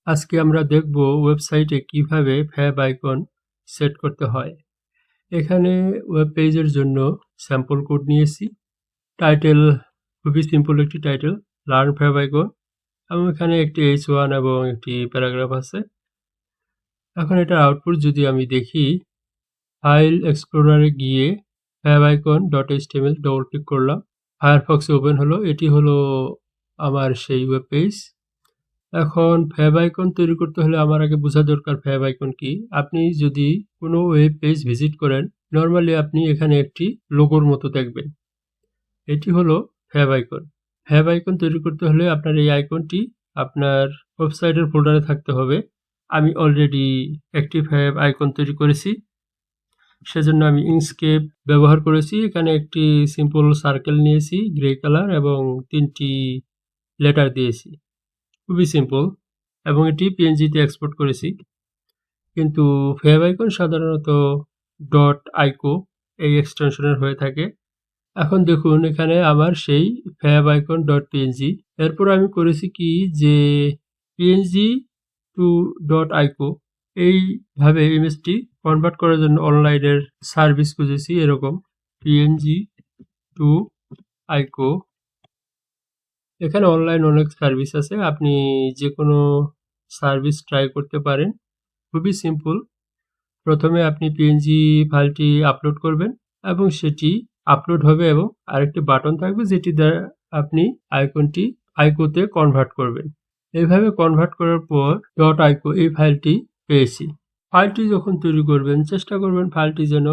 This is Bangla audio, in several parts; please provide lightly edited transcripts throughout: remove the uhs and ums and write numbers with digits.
আজকে আমরা দেখব ওয়েবসাইটে কিভাবে ফ্যাব আইকন সেট করতে হয়। এখানে ওয়েব পেজের জন্য স্যাম্পল কোড নিয়েছি। টাইটেল খুবই সিম্পল একটি টাইটেল, লার্ন ফ্যাব আইকন, এবং এখানে একটি H1 এবং একটি প্যারাগ্রাফ আছে। এখন এটার আউটপুট যদি আমি দেখি, ফাইল এক্সপ্লোরারে গিয়ে favicon.html ডবল ক্লিক করলাম, ফায়ারফক্সে ওপেন হলো। এটি হলো আমার সেই ওয়েব পেজ। এখন ফ্যাব আইকন তৈরি করতে হলে আমার আগে বোঝা দরকার ফ্যাব আইকন কি। আপনি যদি কোনো ওয়েব পেজ ভিজিট করেন, নর্মালি আপনি এখানে একটি লোগোর মতো দেখবেন। এটি হলো ফ্যাব আইকন। ফ্যাব আইকন তৈরি করতে হলে আপনার এই আইকনটি আপনার ওয়েবসাইটের ফোল্ডারে থাকতে হবে। আমি অলরেডি একটি ফ্যাব আইকন তৈরি করেছি, সেজন্য আমি ইনস্কেপ ব্যবহার করেছি। এখানে একটি সিম্পল সার্কেল নিয়েছি গ্রে কালার এবং 3টি লেটার দিয়েছি, খুবই সিম্পল, এবং এটি পিএনজিতে এক্সপোর্ট করেছি। কিন্তু ফ্যাব আইকন সাধারণত .ico এই এক্সটেনশনের হয়ে থাকে। এখন দেখুন এখানে আমার সেই ফ্যাব আইকন .png, এরপর আমি করেছি কি যে png টু .ico এইভাবে ইমেজটি কনভার্ট করার জন্য অনলাইনের সার্ভিস খুঁজেছি। এরকম png টু ico, এখানে অনলাইন অনেক সার্ভিস আছে, আপনি যে কোনো সার্ভিস ট্রাই করতে পারেন। খুবই সিম্পল। প্রথমে আপনি পিএনজি ফাইলটি আপলোড করবেন এবং সেটি আপলোড হবে এবং আরেকটি বাটন থাকবে যেটি দ্বারা আপনি আইকনটি আইকোতে কনভার্ট করবেন। এইভাবে কনভার্ট করার পর .ico এই ফাইলটি পেয়েছি। ফাইলটি যখন তৈরি করবেন চেষ্টা করবেন ফাইলটি যেন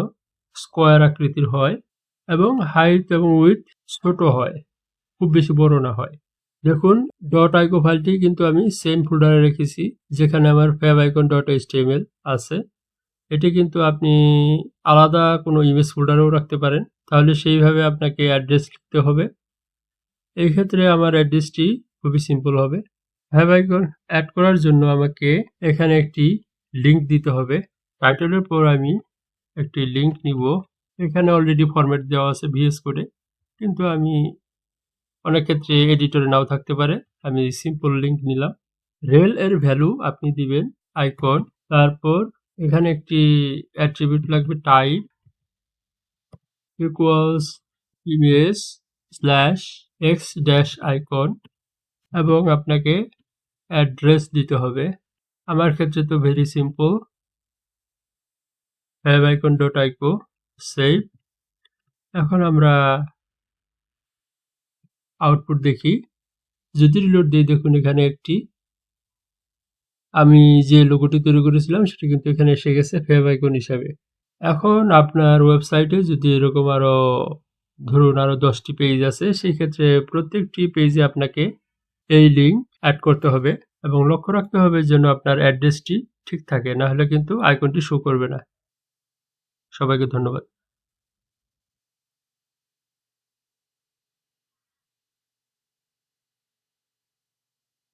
স্কোয়ার আকৃতির হয় এবং হাইট এবং উইডথ ছোট হয়, খুব বেশি বড় না হয়। দেখুন .ico ফাইলটি কিন্তু আমি সেম ফোল্ডারে রেখেছি যেখানে আমার favicon.html আছে। এটি কিন্তু আপনি আলাদা কোনো ইমেজ ফোল্ডারেও রাখতে পারেন, তাহলে সেইভাবে আপনাকে অ্যাড্রেস লিখতে হবে। এই ক্ষেত্রে আমার অ্যাড্রেসটি খুবই সিম্পল হবে। ফ্যাব আইকন অ্যাড করার জন্য আমাকে এখানে একটি লিঙ্ক দিতে হবে। টাইটেলের পর আমি একটি লিঙ্ক নিব। এখানে অলরেডি ফরম্যাট দেওয়া আছে ভিএস কোডে, কিন্তু আমি অনেক ক্ষেত্রে এডিটরে নাও থাকতে পারে, আমি সিম্পল লিঙ্ক নিলাম। রেল এর ভ্যালু আপনি দিবেন আইকন, তারপর এখানে একটি অ্যাট্রিবিউট লাগবে type equals image slash x dash icon, এবং আপনাকে অ্যাড্রেস দিতে হবে। আমার ক্ষেত্রে তো ভেরি সিম্পল, favicon.ico, সেভ। এখন আমরা আউটপুট দেখি। যদি রিলোড দিই, দেখুন এখানে একটি আমি যে লোগোটি তৈরি করেছিলাম সেটা কিন্তু এখানে এসে গেছে ফ্যাব আইকন হিসাবে। এখন আপনার ওয়েবসাইটে যদি এরকম ধরুন আরো 10টি পেজ আছে, সেই ক্ষেত্রে প্রত্যেকটি পেজে আপনাকে এই লিঙ্ক অ্যাড করতে হবে এবং লক্ষ্য রাখতে হবে যেন আপনার অ্যাড্রেসটি ঠিক থাকে, না হলে কিন্তু আইকনটি শো করবে না। সবাইকে ধন্যবাদ।